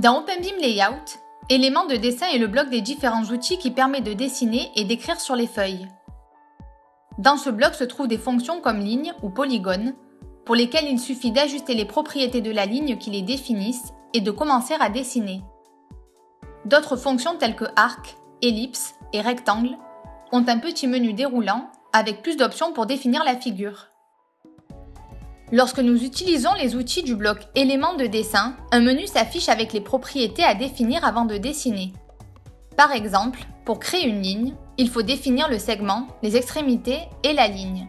Dans OpenBeam Layout, éléments de dessin est le bloc des différents outils qui permet de dessiner et d'écrire sur les feuilles. Dans ce bloc se trouvent des fonctions comme ligne ou polygone, pour lesquelles il suffit d'ajuster les propriétés de la ligne qui les définissent et de commencer à dessiner. D'autres fonctions telles que arc, ellipse et rectangle ont un petit menu déroulant avec plus d'options pour définir la figure. Lorsque nous utilisons les outils du bloc éléments de dessin, un menu s'affiche avec les propriétés à définir avant de dessiner. Par exemple, pour créer une ligne, il faut définir le segment, les extrémités et la ligne.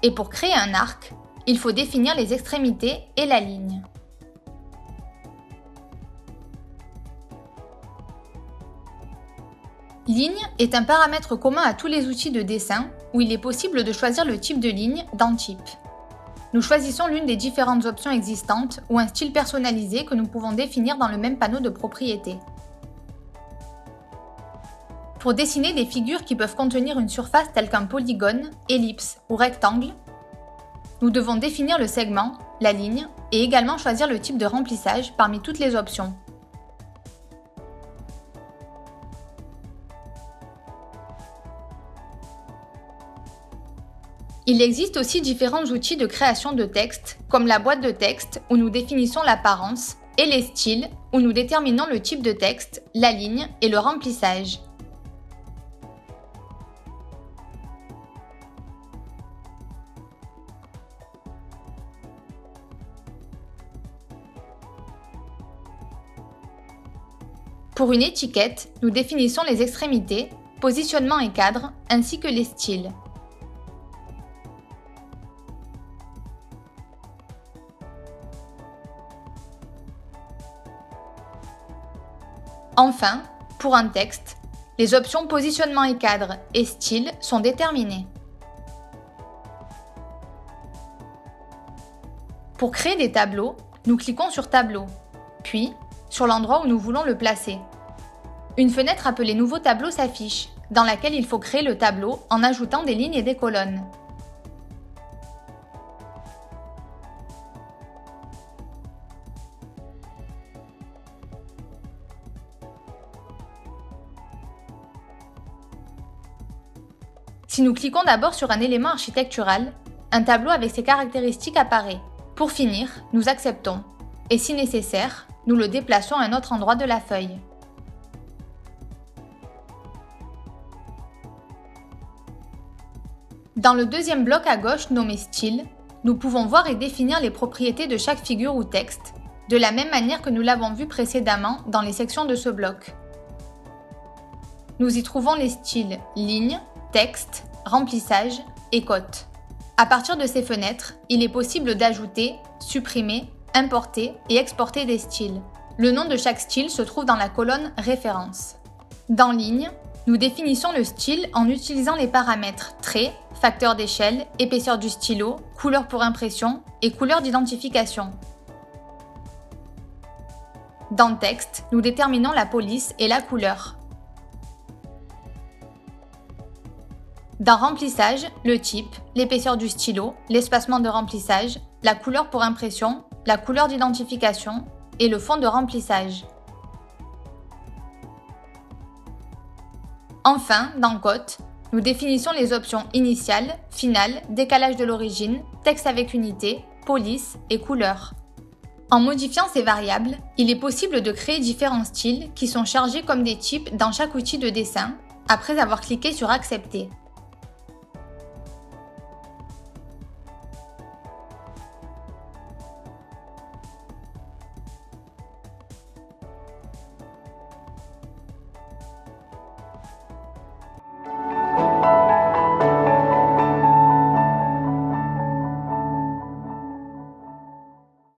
Et pour créer un arc, il faut définir les extrémités et la ligne. Ligne est un paramètre commun à tous les outils de dessin où il est possible de choisir le type de ligne dans Type. Nous choisissons l'une des différentes options existantes ou un style personnalisé que nous pouvons définir dans le même panneau de propriétés. Pour dessiner des figures qui peuvent contenir une surface telle qu'un polygone, ellipse ou rectangle, nous devons définir le segment, la ligne et également choisir le type de remplissage parmi toutes les options. Il existe aussi différents outils de création de texte, comme la boîte de texte où nous définissons l'apparence, et les styles où nous déterminons le type de texte, la ligne et le remplissage. Pour une étiquette, nous définissons les extrémités, positionnement et cadre, ainsi que les styles. Enfin, pour un texte, les options positionnement et cadre et style sont déterminées. Pour créer des tableaux, nous cliquons sur Tableau, puis sur l'endroit où nous voulons le placer. Une fenêtre appelée Nouveau tableau s'affiche, dans laquelle il faut créer le tableau en ajoutant des lignes et des colonnes. Si nous cliquons d'abord sur un élément architectural, un tableau avec ses caractéristiques apparaît. Pour finir, nous acceptons, et si nécessaire, nous le déplaçons à un autre endroit de la feuille. Dans le deuxième bloc à gauche nommé Style, nous pouvons voir et définir les propriétés de chaque figure ou texte, de la même manière que nous l'avons vu précédemment dans les sections de ce bloc. Nous y trouvons les styles ligne, texte, remplissage et cote. À partir de ces fenêtres, il est possible d'ajouter, supprimer, importer et exporter des styles. Le nom de chaque style se trouve dans la colonne Référence. Dans Ligne, nous définissons le style en utilisant les paramètres trait, facteur d'échelle, épaisseur du stylo, couleur pour impression et couleur d'identification. Dans Texte, nous déterminons la police et la couleur. Dans Remplissage, le type, l'épaisseur du stylo, l'espacement de remplissage, la couleur pour impression, la couleur d'identification et le fond de remplissage. Enfin, dans Cote, nous définissons les options initiales, finales, décalage de l'origine, texte avec unité, police et couleur. En modifiant ces variables, il est possible de créer différents styles qui sont chargés comme des types dans chaque outil de dessin, après avoir cliqué sur Accepter.